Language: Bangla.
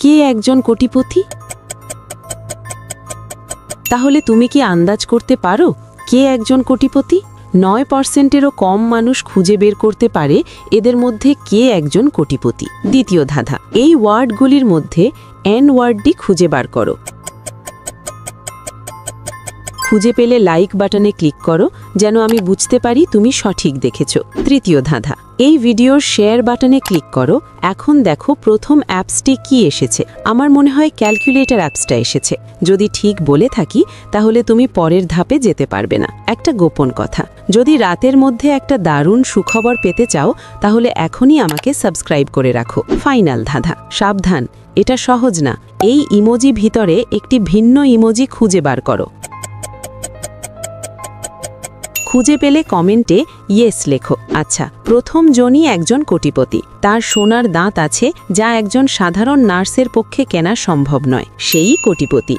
কে একজন কোটিপতি? তাহলে তুমি কি আন্দাজ করতে পারো কে একজন কোটিপতি? 9%-এরও কম মানুষ খুঁজে বের করতে পারে এদের মধ্যে কে একজন কোটিপতি। দ্বিতীয় ধাঁধা, এই ওয়ার্ডগুলির মধ্যে এন ওয়ার্ডটি খুঁজে বার করো। খুঁজে পেলে লাইক বাটনে ক্লিক করো, যেন আমি বুঝতে পারি তুমি সঠিক দেখেছ। তৃতীয় ধাঁধা, এই ভিডিওর শেয়ার বাটনে ক্লিক করো। এখন দেখো প্রথম অ্যাপসটি কি এসেছে। আমার মনে হয় ক্যালকুলেটর অ্যাপসটা এসেছে। যদি ঠিক বলে থাকি তাহলে তুমি পরের ধাপে যেতে পারবে না। একটা গোপন কথা, যদি রাতের মধ্যে একটা দারুণ সুখবর পেতে চাও তাহলে এখনই আমাকে সাবস্ক্রাইব করে রাখো। ফাইনাল ধাঁধা, সাবধান, এটা সহজ না। এই ইমোজি ভিতরে একটি ভিন্ন ইমোজি খুঁজে বার করো। খুঁজে পেলে কমেন্টে ইয়েস লেখো। আচ্ছা, প্রথম জনই একজন কোটিপতি। তার সোনার দাঁত আছে, যা একজন সাধারণ নার্সের পক্ষে কেনা সম্ভব নয়। সেই কোটিপতি।